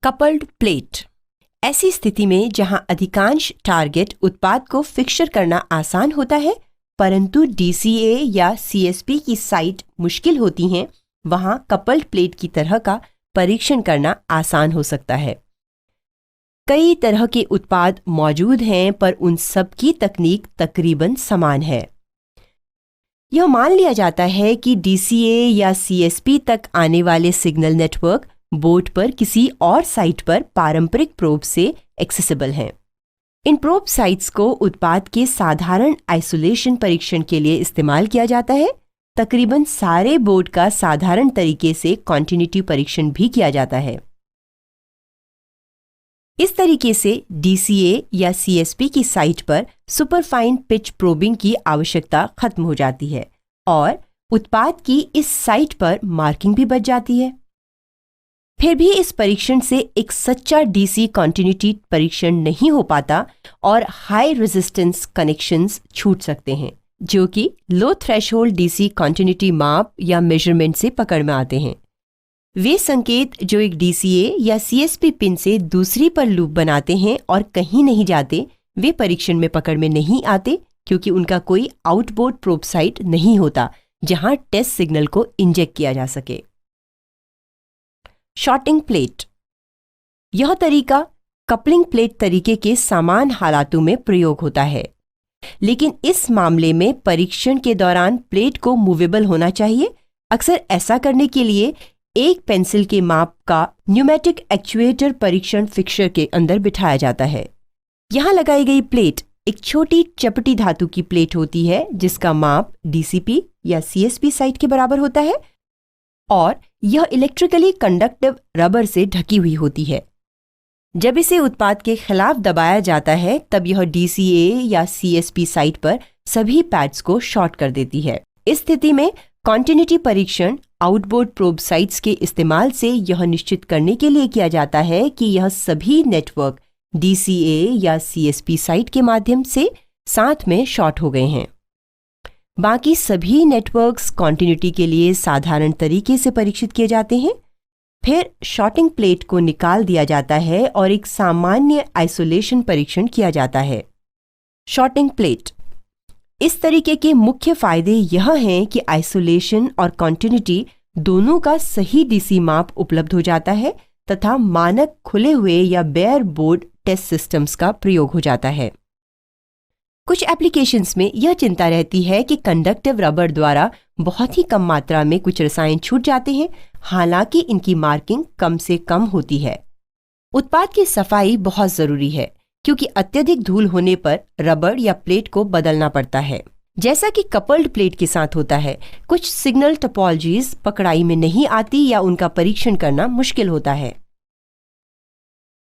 Coupled plate. ऐसी स्थिति में जहां अधिकांश टारगेट उत्पाद को फिक्सचर करना आसान होता है, परंतु DCA या CSP की साइट मुश्किल होती हैं, वहां कपल्ड प्लेट की तरह का परीक्षण करना आसान हो सकता है। कई तरह के उत्पाद मौजूद हैं, पर उन सब की तकनीक तकरीबन समान है। यह मान लिया जाता है कि DCA या CSP तक आने वाले सिग्नल नेटवर्क बोर्ड पर किसी और साइट पर पारंपरिक प्रोब से एक्सेसिबल हैं। इन प्रोब साइट्स को उत्पाद के साधारण आइसोलेशन परीक्षण के लिए इस्तेमाल किया जाता है। तकरीबन सारे बोर्ड का साधारण तरीके से कॉन्टिन्यूटी परीक्षण भी किया जाता है। इस तरीके से DCA या CSP की साइट पर सुपरफाइन पिच प्रोबिंग की आवश्यकता खत्म हो जाती है और उत्पाद की इस साइट पर मार्किंग भी बच जाती है। फिर भी इस परीक्षण से एक सच्चा DC कॉन्टिन्यूटी परीक्षण नहीं हो पाता और हाई रेजिस्टेंस कनेक्शंस छूट सकते हैं, जो कि लो थ्रेशोल्ड DC कॉन्टिन्यूटी माप या मेजरमेंट से पकड़ में आते हैं। वे संकेत जो एक DCA या CSP पिन से दूसरी पर लूप बनाते हैं और कहीं नहीं जाते, वे परीक्षण में पकड़ में नहीं आते, क्योंकि उनका कोई आउटबोर्ड प्रोब साइट नहीं होता जहां टेस्ट सिग्नल को इंजेक्ट किया जा सके। Shorting plate. यह तरीका कपलिंग प्लेट तरीके के समान हालातों में प्रयोग होता है, लेकिन इस मामले में परीक्षण के दौरान प्लेट को मूवेबल होना चाहिए। अक्सर ऐसा करने के लिए एक पेंसिल के माप का न्यूमेटिक एक्चुएटर परीक्षण फिक्सचर के अंदर बिठाया जाता है। यहां लगाई गई प्लेट एक छोटी चपटी धातु की प्लेट होती है, जिसका माप DCP या CSP साइट के बराबर होता है और यह इलेक्ट्रिकली कंडक्टिव रबर से ढकी हुई होती है। जब इसे उत्पाद के खिलाफ दबाया जाता है, तब यह DCA या CSP साइट पर सभी पैड्स को शॉर्ट कर देती है। इस स्थिति में कॉन्टिन्यूटी परीक्षण आउटबोर्ड प्रोब साइट्स के इस्तेमाल से यह निश्चित करने के लिए किया जाता है कि यह सभी नेटवर्क DCA या CSP साइट के माध्यम से साथ में शॉर्ट हो गए हैं। बाकी सभी नेटवर्क्स कॉन्टिन्यूटी के लिए साधारण तरीके से परीक्षित किए जाते हैं। फिर शॉर्टिंग प्लेट को निकाल दिया जाता है और एक सामान्य आइसोलेशन परीक्षण किया जाता है। Shorting plate. इस तरीके के मुख्य फायदे यह हैं कि आइसोलेशन और कॉन्टिन्यूटी दोनों का सही DC माप उपलब्ध हो जाता है तथा मानक खुले हुए या बेयर बोर्ड टेस्ट सिस्टम्स का प्रयोग हो जाता है। कुछ एप्लीकेशंस में यह चिंता रहती है कि कंडक्टिव रबर द्वारा बहुत ही कम मात्रा में कुछ रसायन छूट जाते हैं, हालांकि इनकी मार्किंग कम से कम होती है। उत्पाद की सफाई बहुत जरूरी है, क्योंकि अत्यधिक धूल होने पर रबर या प्लेट को बदलना पड़ता है। जैसा कि कपल्ड प्लेट के साथ होता है, कुछ सिग्नल टोपोलॉजीज पकड़ाई में नहीं आती या उनका परीक्षण करना मुश्किल होता है।